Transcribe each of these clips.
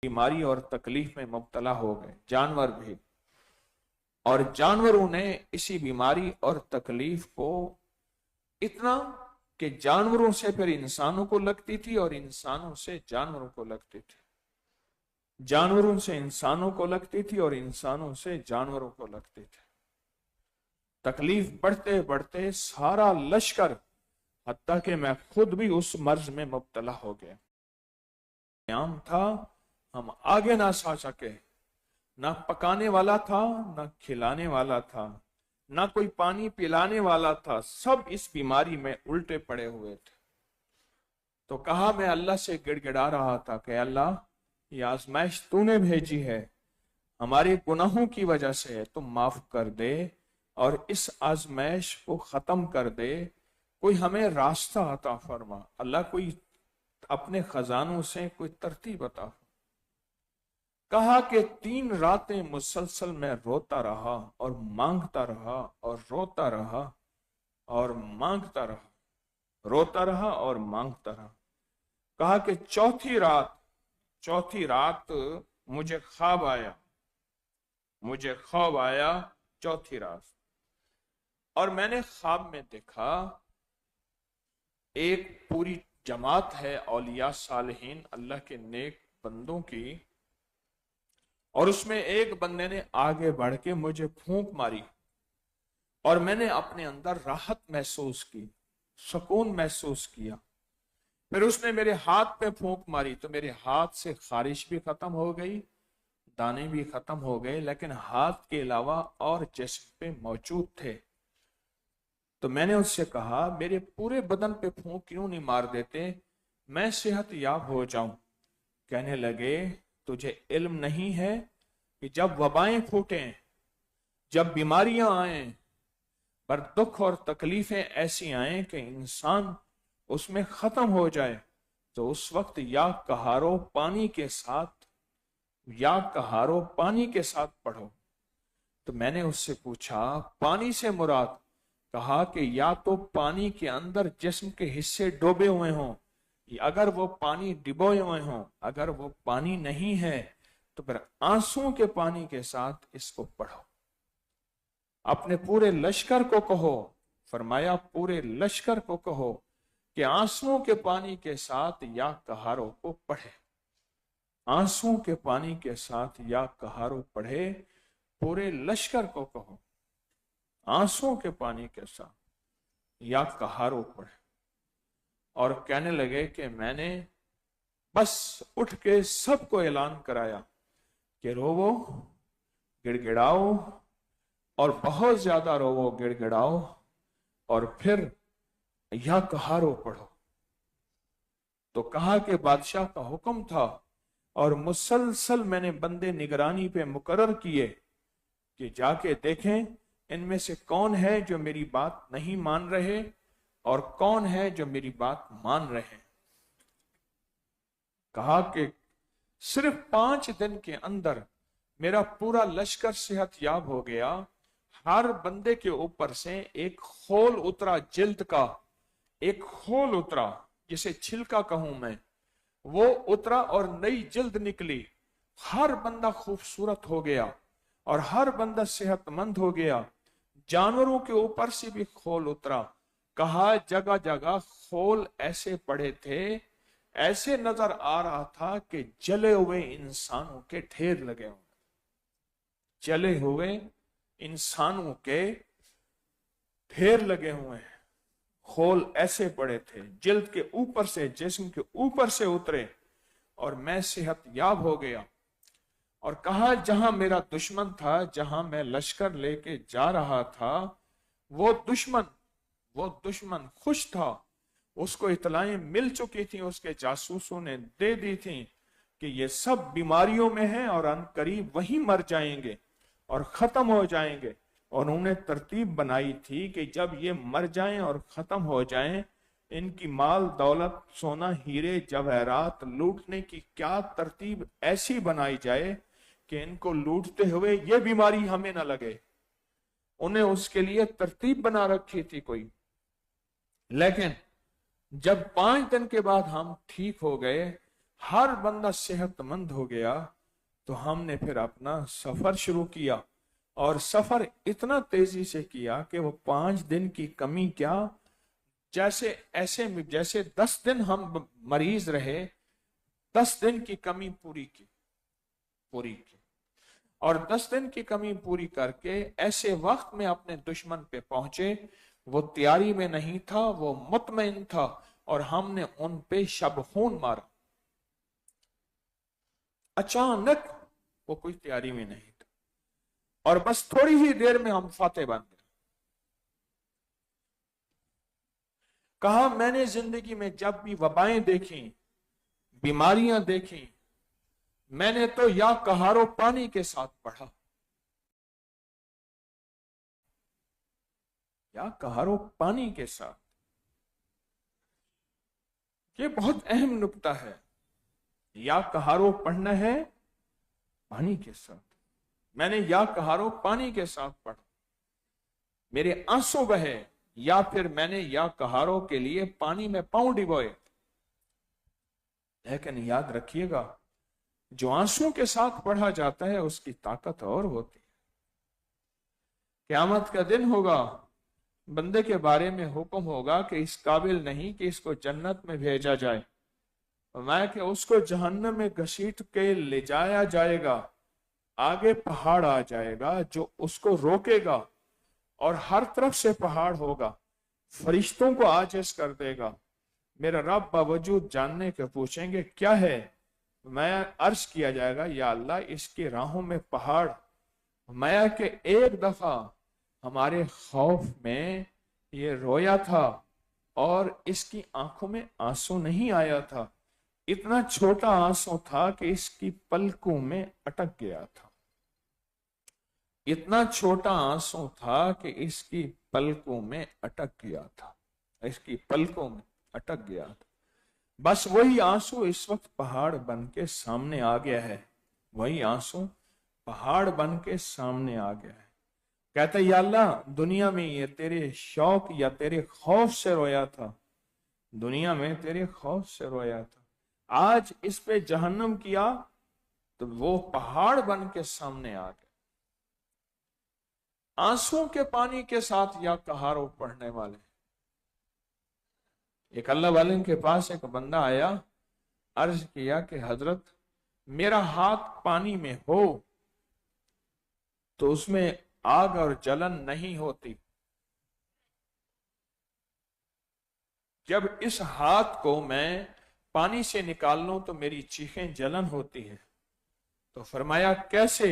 बीमारी और तकलीफ में मुब्तला हो गए, जानवर भी। और जानवरों ने इसी बीमारी और तकलीफ को इतना कि जानवरों से फिर इंसानों को लगती थी और इंसानों से जानवरों को लगती थी, जानवरों से इंसानों को लगती थी और इंसानों से जानवरों को लगती थी। तकलीफ बढ़ते बढ़ते सारा लश्कर, हत्ता कि मैं खुद भी उस मर्ज में मुब्तला हो गया। आम था, हम आगे ना सा सके, ना पकाने वाला था, ना खिलाने वाला था, ना कोई पानी पिलाने वाला था, सब इस बीमारी में उल्टे पड़े हुए थे। तो कहा, मैं अल्लाह से गिड़गिड़ा रहा था कि अल्लाह, ये आजमाइश तूने भेजी है, हमारे गुनाहों की वजह से है, तुम माफ कर दे और इस आजमाइश को खत्म कर दे, कोई हमें रास्ता अता फरमा। अल्लाह, कोई अपने खजानों से कोई तरतीब अता। कहा कि 3 रातें मुसलसल मैं रोता रहा और मांगता रहा और रोता रहा और मांगता रहा, रोता रहा और मांगता रहा। कहा कि चौथी रात मुझे ख्वाब आया, मुझे ख्वाब आया चौथी रात, और मैंने ख्वाब में देखा एक पूरी जमात है औलिया सालिहीन, अल्लाह के नेक बंदों की, और उसमें एक बंदे ने आगे बढ़ के मुझे फूंक मारी और मैंने अपने अंदर राहत महसूस की, सुकून महसूस किया। फिर उसने मेरे हाथ पे फूंक मारी तो मेरे हाथ से खारिश भी खत्म हो गई, दाने भी खत्म हो गए, लेकिन हाथ के अलावा और जिस्म पे मौजूद थे। तो मैंने उससे कहा, मेरे पूरे बदन पे फूंक क्यों नहीं मार देते, मैं सेहत याब हो जाऊं। कहने लगे, तुझे इल्म नहीं है कि जब वबाएं फूटें, जब बीमारियां आएं, पर दुख और तकलीफें ऐसी आएं कि इंसान उसमें खत्म हो जाए, तो उस वक्त या कहारो पानी के साथ, या कहारो पानी के साथ पढ़ो। तो मैंने उससे पूछा, पानी से मुराद? कहा कि या तो पानी के अंदर जिस्म के हिस्से डूबे हुए हों, अगर वो पानी डिबोए हुए हों, अगर वो पानी नहीं है तो फिर आंसुओं के पानी के साथ इसको पढ़ो। अपने पूरे लश्कर को कहो, फरमाया पूरे लश्कर को कहो कि आंसुओं के पानी के साथ या कहारो को पढ़े, आंसुओं के पानी के साथ या कहारो पढ़े, पूरे लश्कर को कहो आंसुओं के पानी के साथ या कहारो पढ़े। और कहने लगे कि मैंने बस उठ के सबको ऐलान कराया कि रोवो, गिड़गिड़ाओ, और बहुत ज्यादा रोवो, गिड़गिड़ाओ, और फिर या कहारो पढ़ो। तो कहा कि बादशाह का हुक्म था और मुसलसल मैंने बंदे निगरानी पे मुकर्रर किए कि जाके देखें इनमें से कौन है जो मेरी बात नहीं मान रहे और कौन है जो मेरी बात मान रहे। कहा कि सिर्फ 5 दिन के अंदर मेरा पूरा लश्कर सेहत याब हो गया। हर बंदे के ऊपर से एक खोल उतरा, जिल्द का एक खोल उतरा, जिसे छिलका कहूं मैं, वो उतरा और नई जिल्द निकली। हर बंदा खूबसूरत हो गया और हर बंदा सेहतमंद हो गया। जानवरों के ऊपर से भी खोल उतरा। कहा जगह जगह खोल ऐसे पड़े थे, ऐसे नजर आ रहा था कि जले हुए इंसानों के ढेर लगे हुए, जले हुए इंसानों के ढेर लगे हुए हैं। खोल ऐसे पड़े थे, जिल्द के ऊपर से, जिस्म के ऊपर से उतरे, और मैं सेहत याब हो गया। और कहा जहां मेरा दुश्मन था, जहां मैं लश्कर लेके जा रहा था, वो दुश्मन खुश था। उसको इतलाएं मिल चुकी थी, उसके जासूसों ने दे दी थी कि ये सब बीमारियों में है और अनकरीब वहीं मर जाएंगे और खत्म हो जाएंगे। और उन्होंने तरतीब बनाई थी कि जब ये मर जाएं और खत्म हो जाएं, इनकी माल दौलत, सोना, हीरे, जवाहरात लूटने की क्या तरतीब ऐसी बनाई जाए कि इनको लूटते हुए ये बीमारी हमें ना लगे। उन्हें उसके लिए तरतीब बना रखी थी कोई। लेकिन जब 5 दिन के बाद हम ठीक हो गए, हर बंदा सेहतमंद हो गया, तो हमने फिर अपना सफर शुरू किया। और सफर इतना तेजी से किया कि वो 5 दिन की कमी क्या, जैसे 10 दिन हम मरीज रहे, 10 दिन की कमी पूरी की। और 10 दिन की कमी पूरी करके ऐसे वक्त में अपने दुश्मन पे पहुंचे, वो तैयारी में नहीं था, वो मुतमईन था, और हमने उन पे शबखून मारा। अचानक वो कोई तैयारी में नहीं था, और बस थोड़ी ही देर में हम फातेह बन गए। कहा मैंने जिंदगी में जब भी वबाएं देखी, बीमारियां देखी, मैंने तो या कहारो पानी के साथ पढ़ा, या कहारो पानी के साथ। ये बहुत अहम नुक्ता है। या कहारो पढ़ना है पानी के साथ। मैंने या कहारो पानी के साथ पढ़ा, मेरे आंसू बहे, या फिर मैंने या कहारों के लिए पानी में पांव डिबोए। लेकिन याद रखिएगा, जो आंसू के साथ पढ़ा जाता है उसकी ताकत और होती है। क़यामत का दिन होगा, बंदे के बारे में हुक्म होगा कि इस काबिल नहीं कि इसको जन्नत में भेजा जाए, मैं कि उसको जहन्नम में घसीट के ले जाया जाएगा। आगे पहाड़ आ जाएगा जो उसको रोकेगा, और हर तरफ से पहाड़ होगा, फरिश्तों को आजिज कर देगा। मेरा रब बावजूद जानने के पूछेंगे क्या है, मैं अर्ज किया जाएगा या अल्लाह इसकी राहों में पहाड़। मैं कि एक दफा हमारे खौफ में ये रोया था और इसकी आंखों में आंसू नहीं आया था, इतना छोटा आंसू था कि इसकी पलकों में अटक गया था। इतना छोटा आंसू था कि इसकी पलकों में अटक गया था, इसकी पलकों में अटक गया था। बस वही आंसू इस वक्त पहाड़ बन के सामने आ गया है, वही आंसू पहाड़ बन के सामने आ गया है। कहता या अल्लाह, दुनिया में ये तेरे शौक या तेरे खौफ से रोया था, दुनिया में तेरे खौफ से रोया था, आज इस पे जहन्नम किया तो वो पहाड़ बन के सामने आ गया। आंसू के पानी के साथ या कहारो पढ़ने वाले। एक अल्लाह वाले के पास एक बंदा आया, अर्ज किया कि हजरत मेरा हाथ पानी में हो तो उसमें आग और जलन नहीं होती, जब इस हाथ को मैं पानी से निकाल लूं तो मेरी चीखें जलन होती है। तो फरमाया कैसे?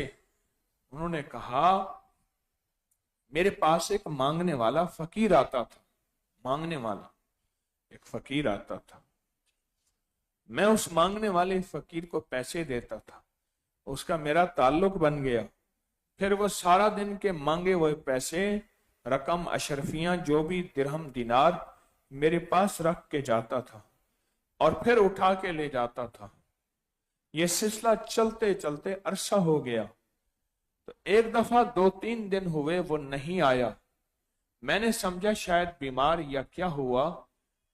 उन्होंने कहा मेरे पास एक मांगने वाला फकीर आता था, मांगने वाला एक फकीर आता था, मैं उस मांगने वाले फकीर को पैसे देता था, उसका मेरा ताल्लुक बन गया। फिर वो सारा दिन के मांगे हुए पैसे, रकम, अशरफियां, जो भी दिरहम दिनार मेरे पास रख के जाता था और फिर उठा के ले जाता था। ये सिलसिला चलते चलते अरसा हो गया। तो एक दफा 2-3 दिन हुए वो नहीं आया। मैंने समझा शायद बीमार या क्या हुआ।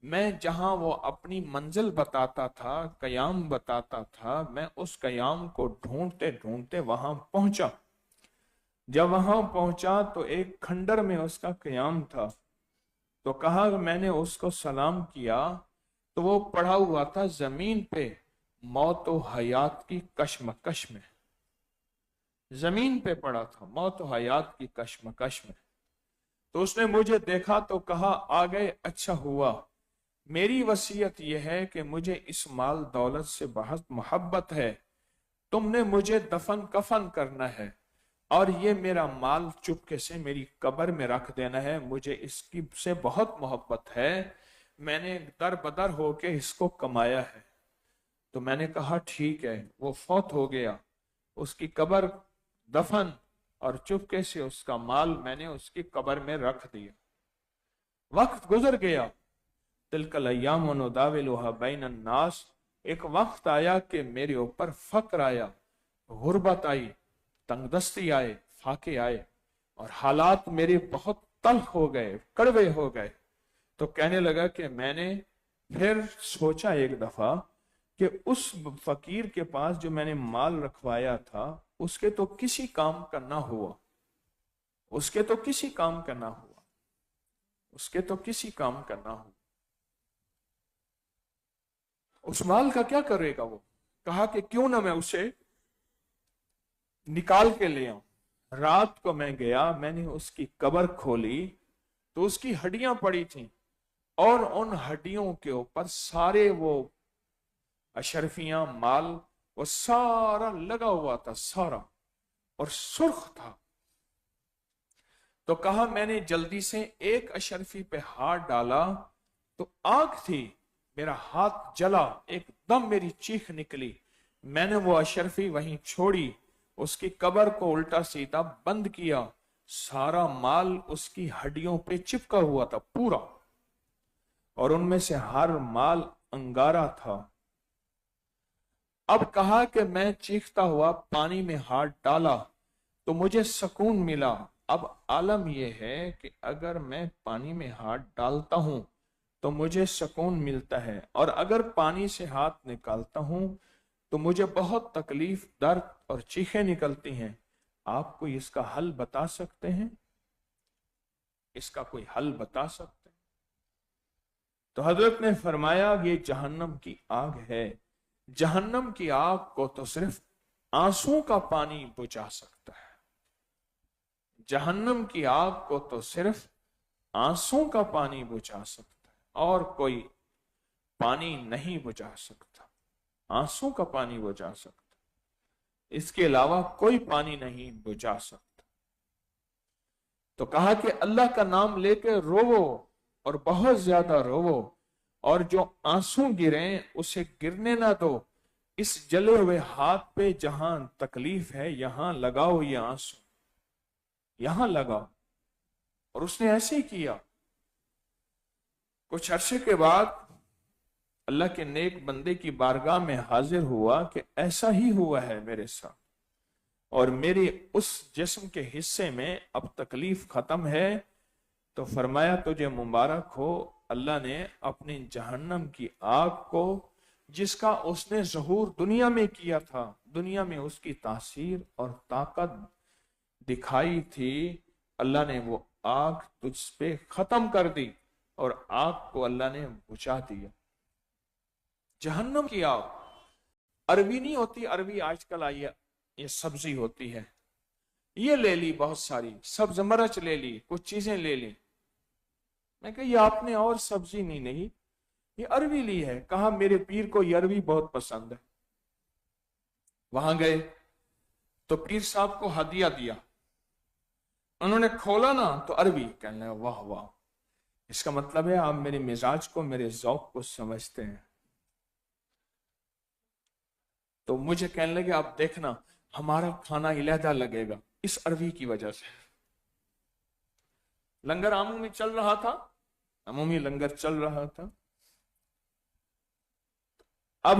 मैं जहां वो अपनी मंजिल बताता था, कयाम बताता था, मैं उस कयाम को ढूंढते ढूंढते वहां पहुंचा। जब वहां पहुंचा तो एक खंडर में उसका कयाम था। तो कहा मैंने उसको सलाम किया तो वो पड़ा हुआ था जमीन पे, मौत और हयात की कश्मकश में, जमीन पे पड़ा था, मौत और हयात की कश्मकश में। तो उसने मुझे देखा तो कहा आ गए, अच्छा हुआ। मेरी वसीयत यह है कि मुझे इस माल दौलत से बहुत मोहब्बत है, तुमने मुझे दफन कफन करना है और ये मेरा माल चुपके से मेरी कब्र में रख देना है, मुझे इसकी से बहुत मोहब्बत है, मैंने दर बदर होके इसको कमाया है। तो मैंने कहा ठीक है। वो फौत हो गया, उसकी कब्र दफन और चुपके से उसका माल मैंने उसकी कब्र में रख दिया। वक्त गुजर गया। तिलकल अय्याम नुदाविलुहा बैनन नास। एक वक्त आया कि मेरे ऊपर फक्र आया, गुर्बत आई, तंगदस्ती आए, फाके आए और हालात मेरे बहुत तल्ख हो गए, कड़वे हो गए। तो कहने लगा कि मैंने फिर सोचा एक दफा کہ اس فقیر کے پاس جو میں نے مال رکھوایا تھا اس کے تو کسی کام کا نہ ہوا، اس کے تو کسی کام کا نہ ہوا، اس کے تو کسی کام کا نہ ہوا، اس مال کا کیا کرے گا وہ؟ کہا کہ کیوں نہ میں اسے نکال کے لے آؤں۔ رات کو میں گیا، میں نے اس کی قبر کھولی تو اس کی ہڈیاں پڑی تھیں، اور ان ہڈیوں کے اوپر سارے وہ اشرفیاں مال وہ سارا لگا ہوا تھا، سارا، اور سرخ تھا۔ تو کہا میں نے جلدی سے ایک اشرفی پہ ہاتھ ڈالا تو آگ تھی، میرا ہاتھ جلا، ایک دم میری چیخ نکلی، میں نے وہ اشرفی وہیں چھوڑی، اس کی قبر کو الٹا سیدھا بند کیا، سارا مال اس کی ہڈیوں پہ چپکا ہوا تھا پورا، اور ان میں سے ہر مال انگارا تھا۔ اب کہا کہ میں چیختا ہوا پانی میں ہاتھ ڈالا تو مجھے سکون ملا۔ اب عالم یہ ہے کہ اگر میں پانی میں ہاتھ ڈالتا ہوں تو مجھے سکون ملتا ہے، اور اگر پانی سے ہاتھ نکالتا ہوں تو مجھے بہت تکلیف، درد اور چیخیں نکلتی ہیں۔ آپ کوئی اس کا حل بتا سکتے ہیں؟ اس کا کوئی حل بتا سکتے ہیں؟ تو حضرت نے فرمایا یہ جہنم کی آگ ہے، جہنم کی آگ کو تو صرف آنسوں کا پانی بجھا سکتا ہے، جہنم کی آگ کو تو صرف آنسوں کا پانی بجھا سکتا ہے، اور کوئی پانی نہیں بجھا سکتا، آنسوں کا پانی بجھا سکتا، اس کے علاوہ کوئی پانی نہیں بجھا سکتا۔ تو کہا کہ اللہ کا نام لے کے روو، اور بہت زیادہ روو، اور جو آنسوں گریں اسے گرنے نہ دو، اس جلے ہوئے ہاتھ پہ جہاں تکلیف ہے یہاں لگاؤ یہ آنسو، یہاں لگاؤ۔ اور اس نے ایسے ہی کیا۔ کچھ عرصے کے بعد اللہ کے نیک بندے کی بارگاہ میں حاضر ہوا کہ ایسا ہی ہوا ہے میرے ساتھ، اور میری اس جسم کے حصے میں اب تکلیف ختم ہے۔ تو فرمایا تجھے مبارک ہو، اللہ نے اپنی جہنم کی آگ کو، جس کا اس نے ظہور دنیا میں کیا تھا، دنیا میں اس کی تاثیر اور طاقت دکھائی تھی، اللہ نے وہ آگ تجھ پہ ختم کر دی، اور آگ کو اللہ نے بجھا دیا۔ جہنم کی آگ عربی نہیں ہوتی، عربی آج کل آئی ہے، یہ سبزی ہوتی ہے، یہ لے لی بہت ساری سبز مرچ لے لی، کچھ چیزیں لے لی۔ میں کہا یہ آپ نے اور سبزی نہیں یہ عربی لی ہے۔ کہا میرے پیر کو یہ عربی بہت پسند ہے۔ وہاں گئے تو پیر صاحب کو ہدیہ دیا، انہوں نے کھولا نا تو عربی، کہنے لگا واہ واہ، اس کا مطلب ہے آپ میرے مزاج کو، میرے ذوق کو سمجھتے ہیں۔ تو مجھے کہنے لگے آپ دیکھنا ہمارا کھانا علیحدہ لگے گا اس عربی کی وجہ سے۔ لنگر عمومی چل رہا تھا، عمومی لنگر چل رہا تھا۔ اب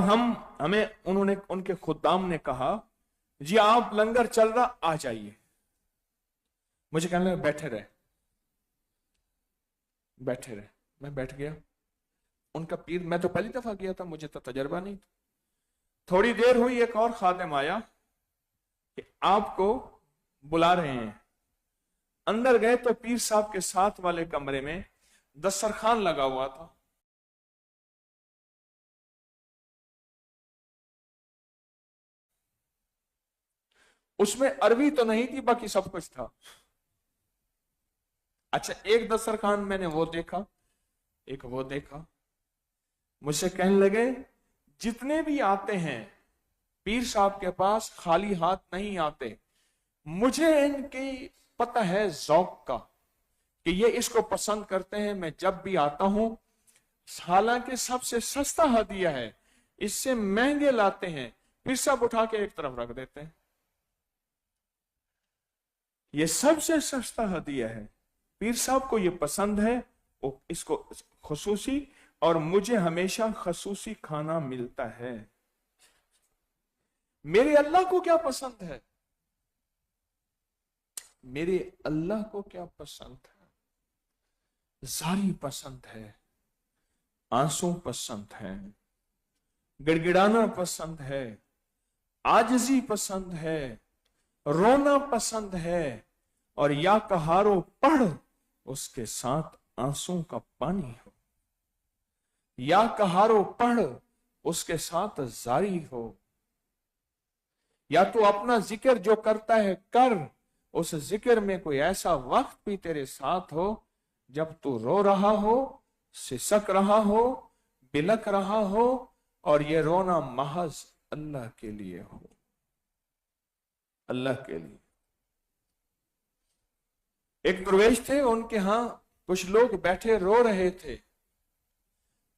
ہمیں انہوں نے، ان کے خدام نے کہا جی آپ لنگر چل رہا، آ جائیے۔ مجھے کہنے لگا بیٹھے رہے، بیٹھے رہے، میں بیٹھ گیا۔ ان کا پیر، میں تو پہلی دفعہ گیا تھا، مجھے تو تجربہ نہیں تھا۔ تھوڑی دیر ہوئی، ایک اور خادم آیا کہ آپ کو بلا رہے ہیں۔ اندر گئے تو پیر صاحب کے ساتھ والے کمرے میں دسترخوان لگا ہوا تھا، اس میں عربی تو نہیں تھی، باقی سب کچھ تھا۔ اچھا ایک دسترخوان میں نے وہ دیکھا، ایک وہ دیکھا، مجھ سے کہنے لگے جتنے بھی آتے ہیں پیر صاحب کے پاس خالی ہاتھ نہیں آتے، مجھے ان کی پتہ ہے ذوق کا کہ یہ اس کو پسند کرتے ہیں، میں جب بھی آتا ہوں، حالانکہ سب سے سستا ہدیہ ہے، اس سے مہنگے لاتے ہیں، پھر سب اٹھا کے ایک طرف رکھ دیتے ہیں۔ یہ سب سے سستا ہدیہ ہے، پیر صاحب کو یہ پسند ہے، اس کو خصوصی، اور مجھے ہمیشہ خصوصی کھانا ملتا ہے۔ میرے اللہ کو کیا پسند ہے؟ میرے اللہ کو کیا پسند ہے؟ زاری پسند ہے، آنسو پسند ہے، गिड़गिड़ाना पसंद है, आजिजी पसंद है, रोना पसंद है, और या कहारो पढ़ उसके साथ आंसू का पानी हो। या कहारो पढ़ उसके साथ जारी हो। या तू अपना जिक्र जो करता है कर, उस जिक्र में कोई ऐसा वक्त भी तेरे साथ हो जब तू रो रहा हो, सिसक रहा हो, बिलक रहा हो, और ये रोना महज अल्लाह के लिए हो, अल्लाह के लिए। एक दरवेश थे, उनके यहां कुछ लोग बैठे रो रहे थे।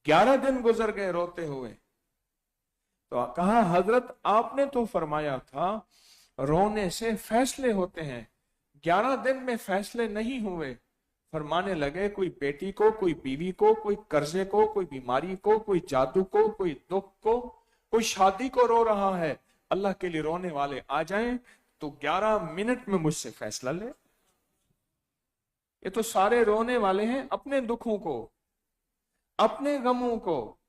11 दिन गुजर गए रोते हुए। तो कहा, हजरत आपने तो फरमाया था रोने से फैसले होते हैं, 11 दिन में फैसले नहीं हुए। फरमाने लगे, कोई बेटी को, कोई बीवी को, कोई कर्जे को, कोई बीमारी को, कोई जादू को, कोई दुख को, कोई शादी को रो रहा है। अल्लाह के लिए रोने वाले आ जाएं तो 11 मिनट में मुझसे फैसला ले। ये तो सारे रोने वाले हैं अपने दुखों को, अपने गमों को।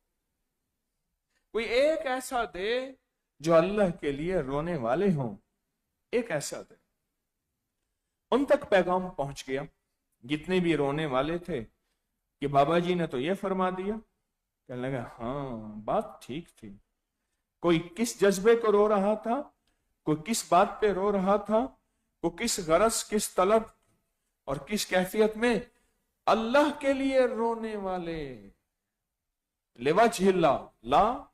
कोई एक ऐसा दे जो अल्लाह के लिए रोने वाले हों, एक ऐसा दे। उन तक पैगाम पहुंच गया, जितने भी रोने वाले थे, कि बाबा जी ने तो ये फरमा दिया। कहने लगा, हाँ बात ठीक थी। कोई किस जज्बे को रो रहा था, कोई किस बात पे रो रहा था, कोई किस गरज, किस तलब और किस कैफियत में। अल्लाह के लिए रोने वाले, लिवजहिल्लाह ला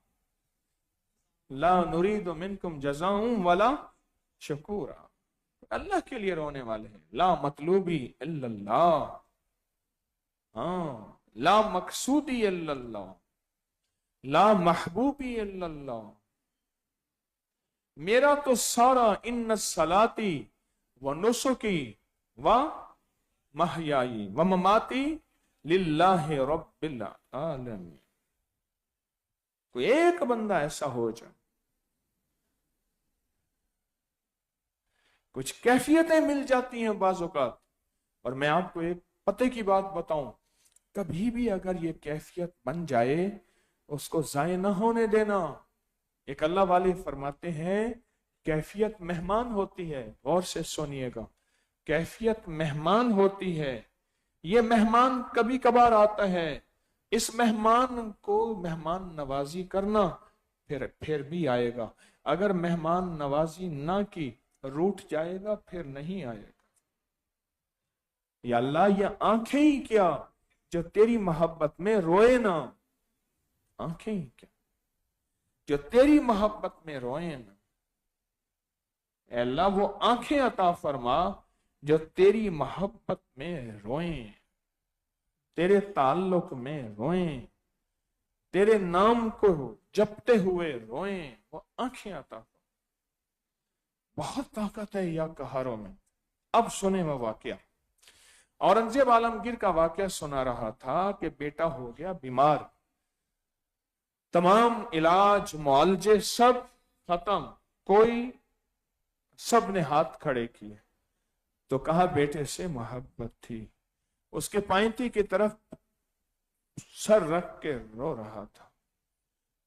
ला नुरीदु मिनकुम जज़ाउन वला शुकूरा। अल्लाह के लिए रोने वाले हैं। ला मतलूबी इल्लल्लाह, हाँ, ला मकसूदी इल्लल्लाह, ला महबूबी इल्लल्लाह। मेरा तो सारा इन्न सलाती व नुसुकी व महयाई व ममाती लिल्लाहि रब्बिल आलमीन। कोई एक बंदा ऐसा हो जाए, कुछ कैफियतें मिल जाती हैं बाज़ औक़ात। और मैं आपको एक पते की बात बताऊं, कभी भी अगर ये कैफियत बन जाए उसको ज़ाय ना होने देना। एक अल्लाह वाले फरमाते हैं, कैफियत मेहमान होती है, गौर से सुनिएगा, कैफियत मेहमान होती है। ये मेहमान कभी कभार आता है, इस मेहमान को मेहमान नवाजी करना, फिर भी आएगा। अगर मेहमान नवाजी ना की, रूठ जाएगा, फिर नहीं आएगा। या अल्लाह, ये आंखें ही क्या जो तेरी मोहब्बत में रोए ना, आंखें ही क्या जो तेरी मोहब्बत में रोए ना। अल्लाह, वो आंखें अता फरमा जो तेरी मोहब्बत में रोएं, तेरे ताल्लुक में रोएं, तेरे नाम को जपते हुए रोएं, वो आंखें अता फरमा। बहुत ताकत है या कहारों में। अब सुने वो वाकया। औरंगजेब आलमगीर का वाकया सुना रहा था कि बेटा हो गया बीमार, तमाम इलाज मुआलजे सब खत्म, कोई, सब ने हाथ खड़े किए। तो कहा, बेटे से मोहब्बत थी। उसके पायंती की तरफ सर रख के रो रहा था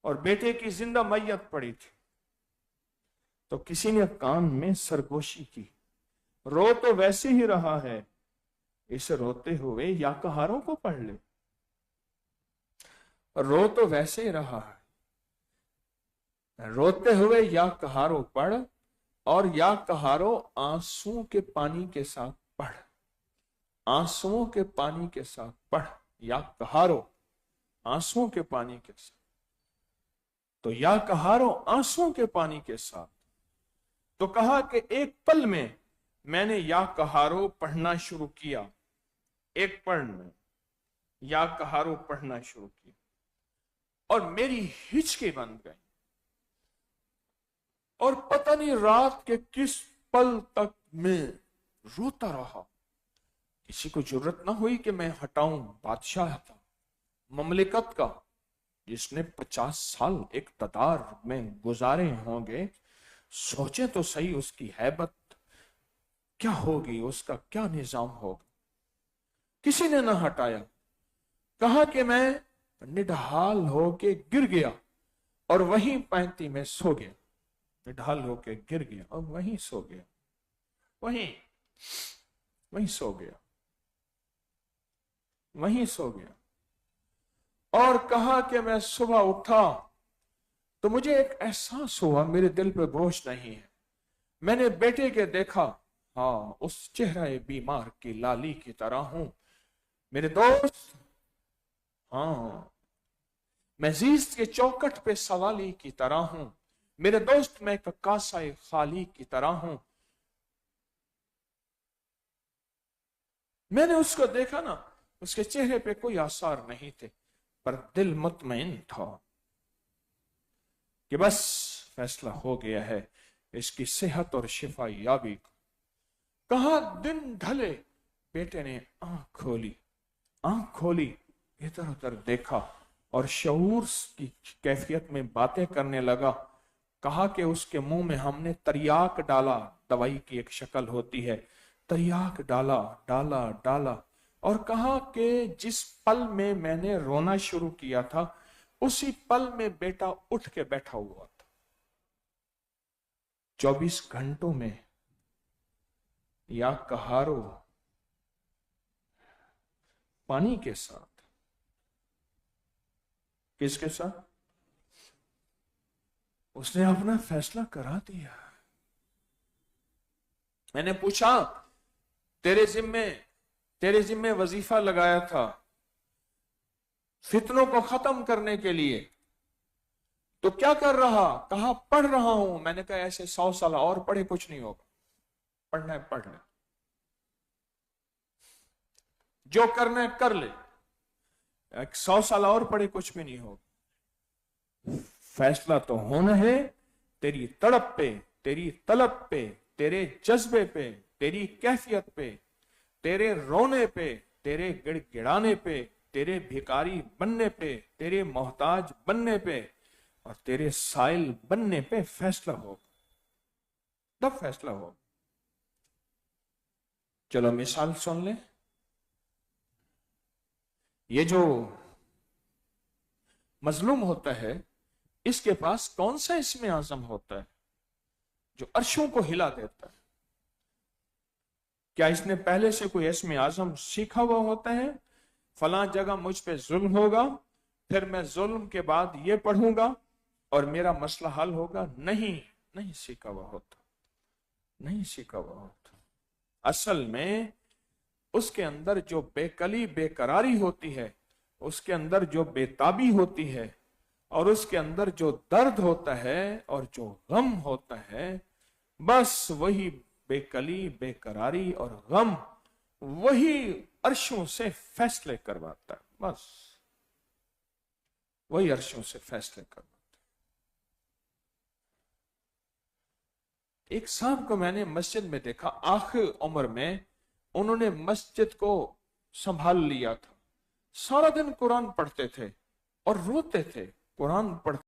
और बेटे की जिंदा मैयत पड़ी थी। तो किसी ने कान में सरगोशी की, रो तो वैसे ही रहा है, इस रोते हुए या कहारों को पढ़ ले। रो तो वैसे ही रहा है, रोते हुए या कहारों पढ़, और या कहारों आंसुओं के पानी के साथ पढ़, आंसुओं के पानी के साथ पढ़। या कहारों आंसुओं के पानी के साथ, तो या कहारों आंसुओं के पानी के साथ। तो कहा कि एक पल में मैंने या कहारों पढ़ना शुरू किया, एक पल में या कहारों पढ़ना शुरू किया और मेरी हिचकी बन गई। और पता नहीं रात के किस पल तक मैं रोता रहा। किसी को जरूरत ना हुई कि मैं हटाऊं। बादशाह था ममलिकत का, जिसने 50 साल इक़्तिदार में गुजारे होंगे। सोचे तो सही उसकी हैबत क्या होगी, उसका क्या निजाम होगा। किसी ने ना हटाया। कहा कि मैं निढाल होके गिर गया اور वहीं पैंती में सो गया, ढाल होके गिर गया और वहीं सो गया, वहीं सो गया, वहीं सो गया। और कहा कि मैं सुबह उठा तो मुझे एक एहसास हुआ मेरे दिल पे बोझ नहीं है। मैंने बेटे के देखा, हाँ उस चेहरे बीमार की लाली की तरह हूं मेरे दोस्त, हाँ मैं जीस्त के चौकट पे सवाली की तरह हूं मेरे दोस्त, मैं एक कासाए खाली की तरह हूं। मैंने उसको देखा ना, उसके चेहरे पे कोई आसार नहीं थे, पर दिल मुतमईन था कि बस फैसला हो गया है इसकी सेहत और शिफा याबी का। कहा दिन ढले, बेटे ने आंख खोली, इधर उधर देखा और शऊर की कैफियत में बातें करने लगा। कहा कि उसके मुंह में हमने तरियाक डाला, दवाई की एक शक्ल होती है, तरियाक डाला डाला डाला, और कहा कि जिस पल में मैंने रोना शुरू किया था उसी पल में बेटा उठ के बैठा हुआ था। 24 घंटों में या कहारो पानी के साथ, किसके साथ? उसने अपना फैसला करा दिया। मैंने पूछा तेरे जिम्मे वजीफा लगाया था फितनों को खत्म करने के लिए, तो क्या कर रहा? कहा पढ़ रहा हूं। मैंने कहा ऐसे 100 साल और पढ़े कुछ नहीं होगा, पढ़ना है पढ़ ले, जो करना है कर ले, 100 साल और पढ़े कुछ भी नहीं होगा। फैसला तो होना है तेरी तड़प पे, तेरी तलब पे, तेरे जज्बे पे, तेरी कैफियत पे, तेरे रोने पे, तेरे गिड़गिड़ाने पे, तेरे भिखारी बनने पे, तेरे मोहताज बनने पे और तेरे साइल बनने पे फैसला हो, तब फैसला हो। चलो मिसाल सुन ले। ये जो मजलूम होता है इसके पास कौन सा इसमें आजम होता है जो अर्शों को हिला देता है? क्या इसने पहले से कोई इसमें आजम सीखा हुआ होता है? फलां जगह मुझ पे जुल्म होगा, फिर मैं जुल्म के बाद ये पढ़ूंगा और मेरा मसला हल होगा? नहीं सीखा हुआ होता, नहीं सीखा हुआ होता। असल में उसके अंदर जो बेकली बेकरारी होती है, उसके अंदर जो बेताबी होती है और उसके अंदर जो दर्द होता है और जो गम होता है, बस वही बेकली बेकरारी और गम वही अर्शों से फैसले करवाता है, बस वही अर्शों से फैसले करवाता है। एक साहब को मैंने मस्जिद में देखा, आखिर उम्र में उन्होंने मस्जिद को संभाल लिया था, सारा दिन कुरान पढ़ते थे और रोते थे, कुरान पढ़ते